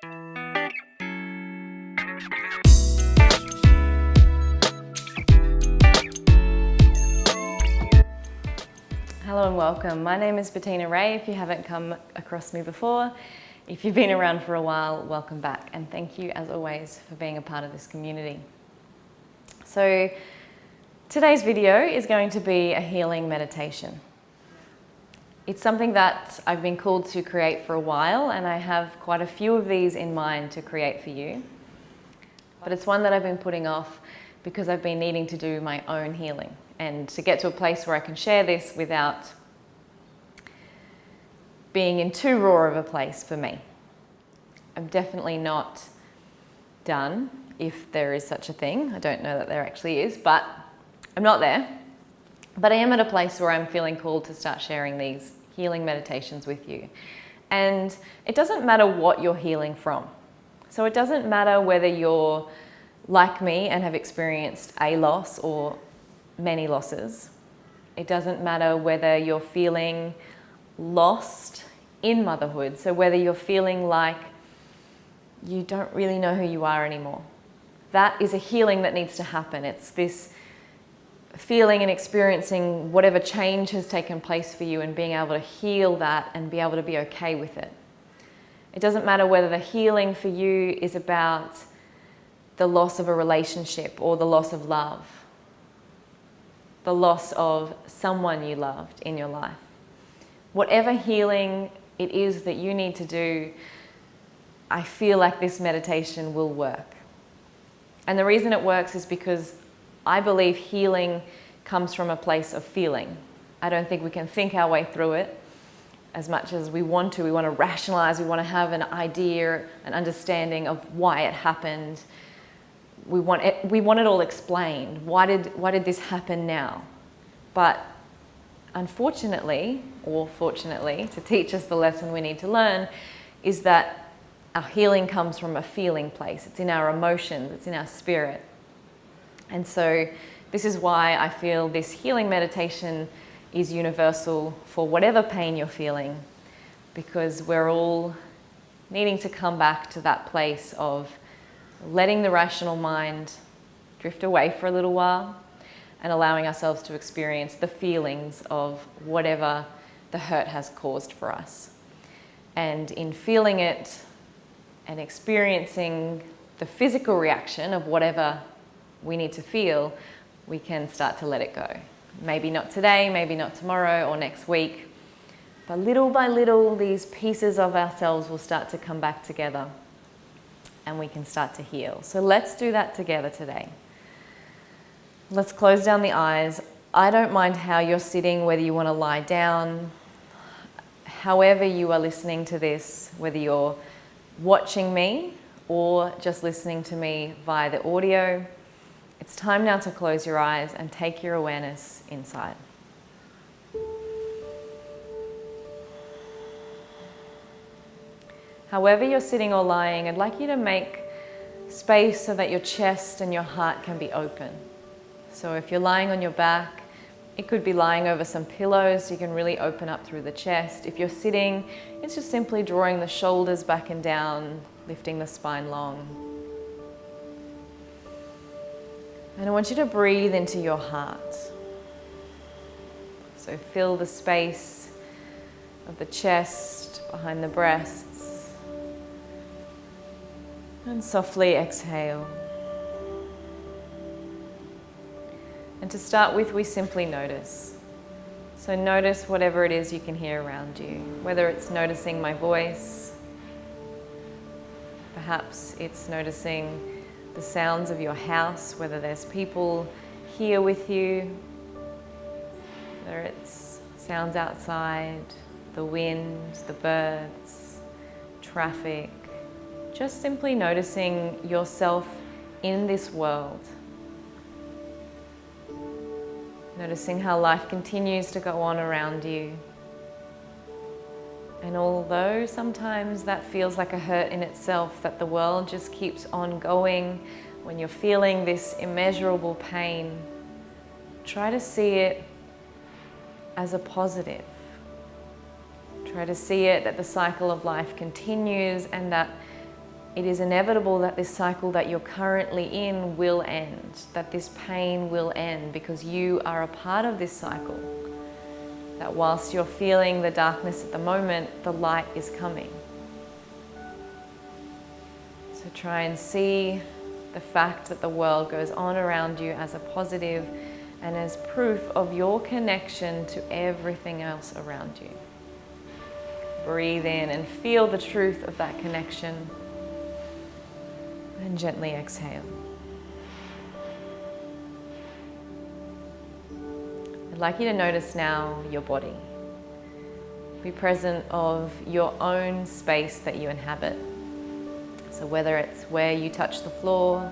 Hello and welcome. My name is Bettina Ray, if you haven't come across me before. If you've been around for a while, welcome back, and thank you as always for being a part of this community. So today's video is going to be a healing meditation. It's something that I've been called to create for a while, and I have quite a few of these in mind to create for you. But it's one that I've been putting off because I've been needing to do my own healing and to get to a place where I can share this without being in too raw of a place for me. I'm definitely not done, if there is such a thing. I don't know that there actually is, but I'm not there. But I am at a place where I'm feeling called to start sharing these healing meditations with you. And it doesn't matter what you're healing from. So it doesn't matter whether you're like me and have experienced a loss or many losses. It doesn't matter whether you're feeling lost in motherhood. So whether you're feeling like you don't really know who you are anymore. That is a healing that needs to happen. It's this feeling and experiencing whatever change has taken place for you and being able to heal that and be able to be okay with it. It doesn't matter whether the healing for you is about the loss of a relationship or the loss of love, the loss of someone you loved in your life. Whatever healing it is that you need to do, I feel like this meditation will work. And the reason it works is because I believe healing comes from a place of feeling. I don't think we can think our way through it as much as we want to. We want to rationalize, we want to have an idea, an understanding of why it happened. We want it all explained. Why did this happen now? But unfortunately, or fortunately, to teach us the lesson we need to learn, is that our healing comes from a feeling place. It's in our emotions, it's in our spirit. And so this is why I feel this healing meditation is universal for whatever pain you're feeling, because we're all needing to come back to that place of letting the rational mind drift away for a little while and allowing ourselves to experience the feelings of whatever the hurt has caused for us. And in feeling it and experiencing the physical reaction of whatever we need to feel, we can start to let it go. Maybe not today, maybe not tomorrow or next week, but little by little, these pieces of ourselves will start to come back together and we can start to heal. So let's do that together today. Let's close down the eyes. I don't mind how you're sitting, whether you want to lie down, however you are listening to this, whether you're watching me or just listening to me via the audio. It's time now to close your eyes and take your awareness inside. However you're sitting or lying, I'd like you to make space so that your chest and your heart can be open. So if you're lying on your back, it could be lying over some pillows so you can really open up through the chest. If you're sitting, it's just simply drawing the shoulders back and down, lifting the spine long. And I want you to breathe into your heart. So fill the space of the chest, behind the breasts, and softly exhale. And to start with, we simply notice. So notice whatever it is you can hear around you, whether it's noticing my voice, perhaps it's noticing the sounds of your house, whether there's people here with you, whether it's sounds outside, the wind, the birds, traffic, just simply noticing yourself in this world. Noticing how life continues to go on around you. And although sometimes that feels like a hurt in itself, that the world just keeps on going, when you're feeling this immeasurable pain, try to see it as a positive. Try to see it that the cycle of life continues and that It is inevitable that this cycle that you're currently in will end, that this pain will end, because you are a part of this cycle. That whilst you're feeling the darkness at the moment, the light is coming. So try and see the fact that the world goes on around you as a positive and as proof of your connection to everything else around you. Breathe in and feel the truth of that connection, and gently exhale. I'd like you to notice now your body. Be present of your own space that you inhabit. So whether it's where you touch the floor,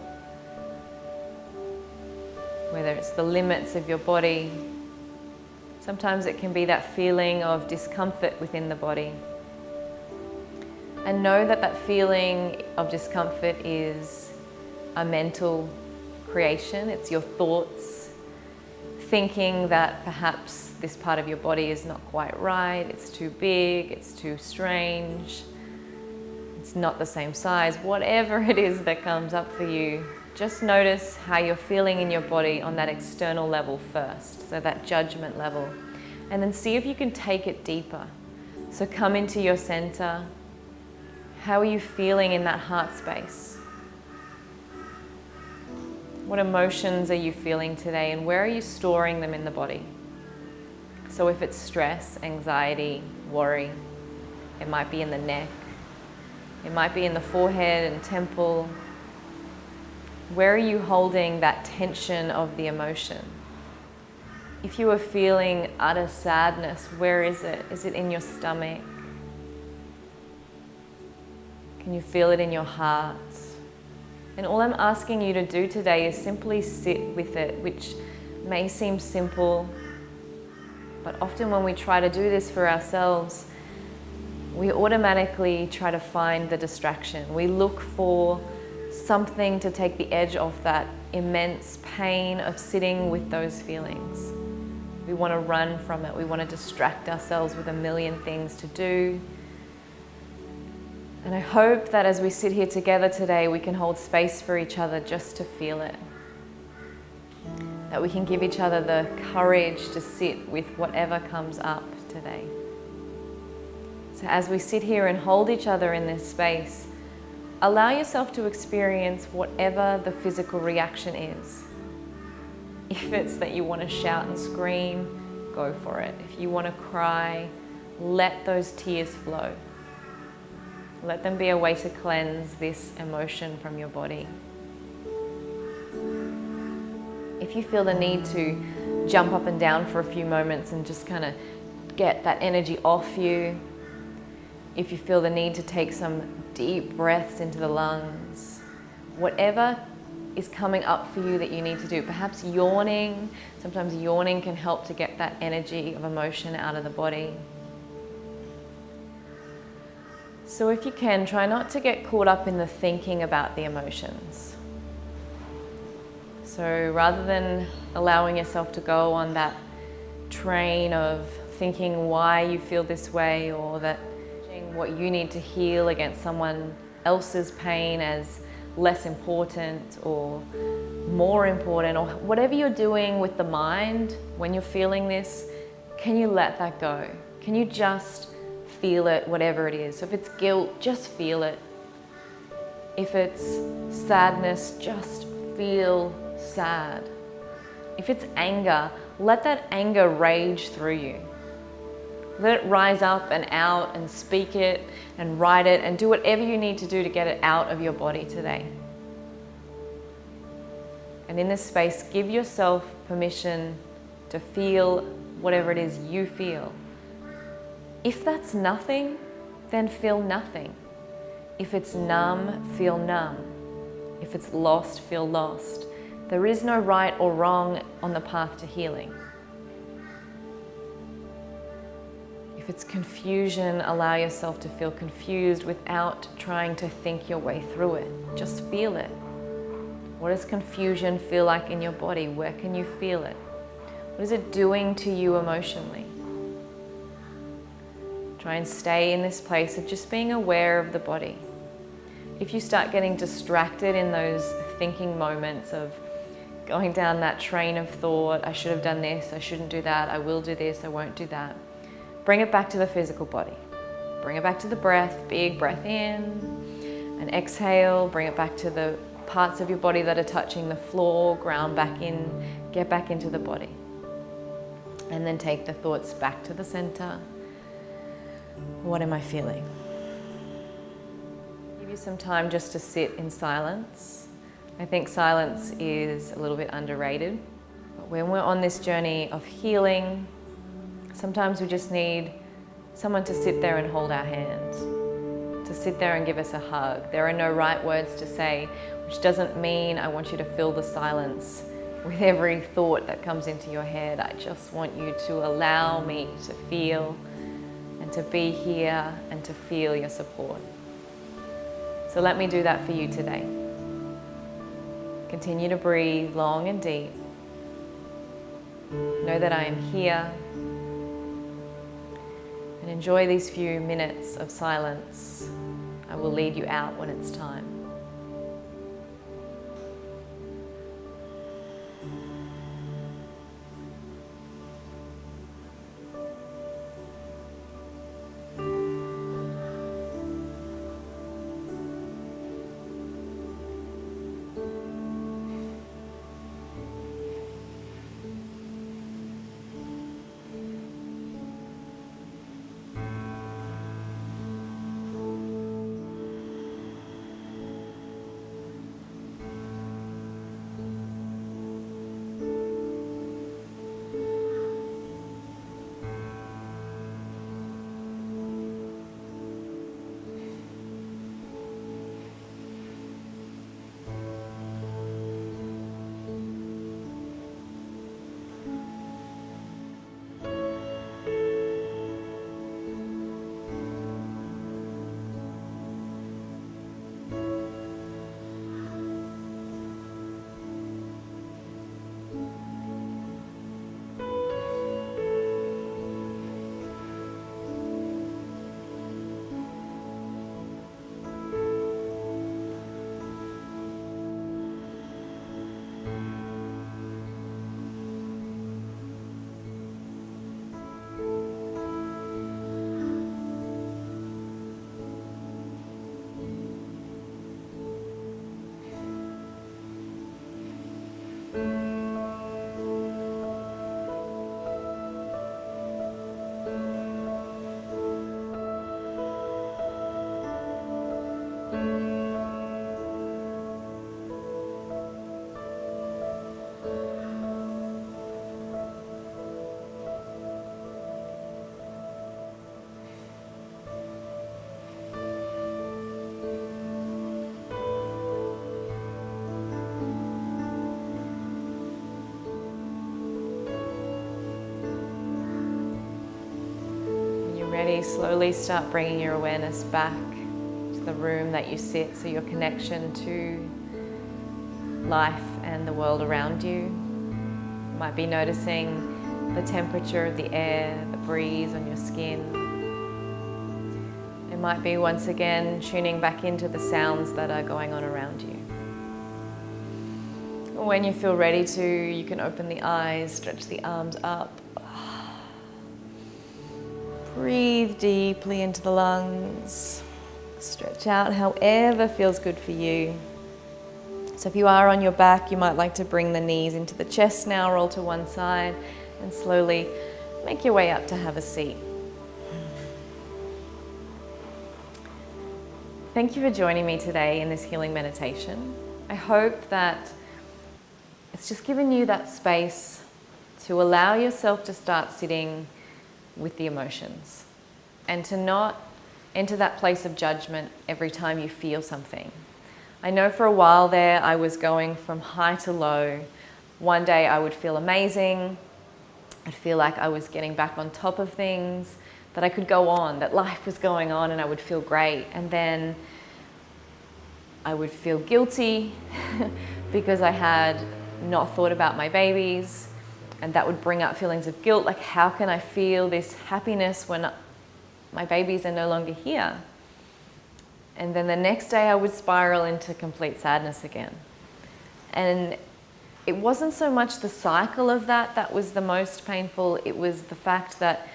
whether it's the limits of your body, sometimes it can be that feeling of discomfort within the body. And know that that feeling of discomfort is a mental creation. It's your thoughts thinking that perhaps this part of your body is not quite right, it's too big, it's too strange, it's not the same size. Whatever it is that comes up for you, just notice how you're feeling in your body on that external level first, so that judgment level. And then see if you can take it deeper. So come into your center. How are you feeling in that heart space? What emotions are you feeling today, and where are you storing them in the body? So if it's stress, anxiety, worry, it might be in the neck, it might be in the forehead and temple. Where are you holding that tension of the emotion? If you are feeling utter sadness, where is it? Is it in your stomach? Can you feel it in your heart? And all I'm asking you to do today is simply sit with it, which may seem simple, but often when we try to do this for ourselves, we automatically try to find the distraction. We look for something to take the edge off that immense pain of sitting with those feelings. We want to run from it. We want to distract ourselves with a million things to do. And I hope that as we sit here together today, we can hold space for each other just to feel it. That we can give each other the courage to sit with whatever comes up today. So as we sit here and hold each other in this space, allow yourself to experience whatever the physical reaction is. If it's that you want to shout and scream, go for it. If you want to cry, let those tears flow. Let them be a way to cleanse this emotion from your body. If you feel the need to jump up and down for a few moments and just kind of get that energy off you, if you feel the need to take some deep breaths into the lungs, whatever is coming up for you that you need to do, perhaps yawning. Sometimes yawning can help to get that energy of emotion out of the body. So if you can, try not to get caught up in the thinking about the emotions. So rather than allowing yourself to go on that train of thinking why you feel this way, or that what you need to heal against someone else's pain as less important or more important, or whatever you're doing with the mind when you're feeling this, can you let that go? Can you just feel it, whatever it is? So if it's guilt, just feel it. If it's sadness, just feel sad. If it's anger, let that anger rage through you. Let it rise up and out, and speak it and write it and do whatever you need to do to get it out of your body today. And in this space, give yourself permission to feel whatever it is you feel. If that's nothing, then feel nothing. If it's numb, feel numb. If it's lost, feel lost. There is no right or wrong on the path to healing. If it's confusion, allow yourself to feel confused without trying to think your way through it. Just feel it. What does confusion feel like in your body? Where can you feel it? What is it doing to you emotionally? Try and stay in this place of just being aware of the body. If you start getting distracted in those thinking moments of going down that train of thought, I should have done this, I shouldn't do that, I will do this, I won't do that, bring it back to the physical body. Bring it back to the breath, big breath in, and exhale, bring it back to the parts of your body that are touching the floor, ground back in, get back into the body. And then take the thoughts back to the center. What am I feeling? Give you some time just to sit in silence. I think silence is a little bit underrated. But when we're on this journey of healing, sometimes we just need someone to sit there and hold our hand, to sit there and give us a hug. There are no right words to say, which doesn't mean I want you to fill the silence with every thought that comes into your head. I just want you to allow me to feel and to be here and to feel your support. So let me do that for you today. Continue to breathe long and deep. Know that I am here. And enjoy these few minutes of silence. I will lead you out when it's time. Ready, slowly start bringing your awareness back to the room that you sit, so your connection to life and the world around you. You might be noticing the temperature of the air, the breeze on your skin. It might be once again tuning back into the sounds that are going on around you. When you feel ready to, you can open the eyes, stretch the arms up. Breathe deeply into the lungs. Stretch out however feels good for you. So if you are on your back, you might like to bring the knees into the chest now, roll to one side, and slowly make your way up to have a seat. Thank you for joining me today in this healing meditation. I hope that it's just given you that space to allow yourself to start sitting with the emotions and to not enter that place of judgment every time you feel something. I know for a while there I was going from high to low. One day I would feel amazing. I'd feel like I was getting back on top of things, that I could go on, that life was going on, and I would feel great. And then I would feel guilty because I had not thought about my babies. And that would bring up feelings of guilt, like how can I feel this happiness when my babies are no longer here? And then the next day I would spiral into complete sadness again. And it wasn't so much the cycle of that was the most painful, it was the fact that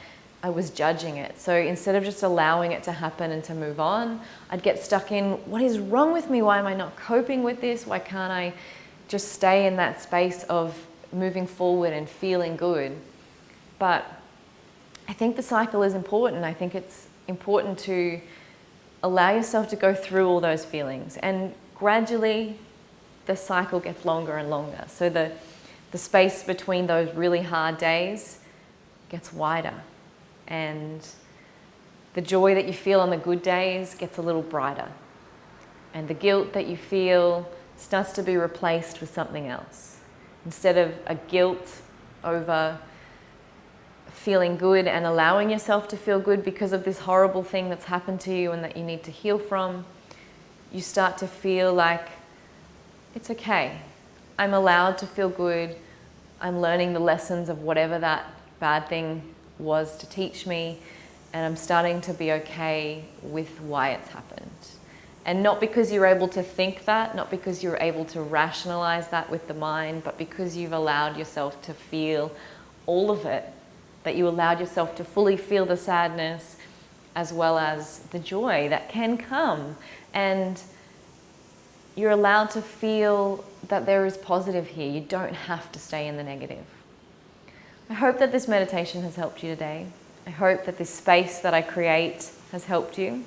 I was judging it. So instead of just allowing it to happen and to move on, I'd get stuck in, what is wrong with me? Why am I not coping with this? Why can't I just stay in that space of moving forward and feeling good? But I think the cycle is important. I think it's important to allow yourself to go through all those feelings, and gradually the cycle gets longer and longer. So the space between those really hard days gets wider, and the joy that you feel on the good days gets a little brighter, and the guilt that you feel starts to be replaced with something else. Instead of a guilt over feeling good and allowing yourself to feel good because of this horrible thing that's happened to you and that you need to heal from, you start to feel like, it's okay. I'm allowed to feel good. I'm learning the lessons of whatever that bad thing was to teach me, and I'm starting to be okay with why it's happened. And not because you're able to think that, not because you're able to rationalize that with the mind, but because you've allowed yourself to feel all of it, that you allowed yourself to fully feel the sadness as well as the joy that can come. And you're allowed to feel that there is positive here. You don't have to stay in the negative. I hope that this meditation has helped you today. I hope that this space that I create has helped you.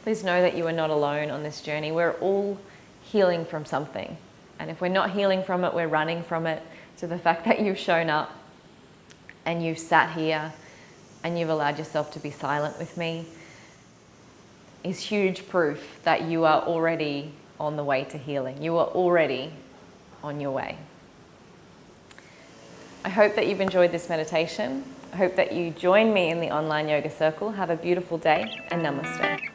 Please know that you are not alone on this journey. We're all healing from something. And if we're not healing from it, we're running from it. So the fact that you've shown up and you've sat here and you've allowed yourself to be silent with me is huge proof that you are already on the way to healing. You are already on your way. I hope that you've enjoyed this meditation. I hope that you join me in the online yoga circle. Have a beautiful day, and namaste.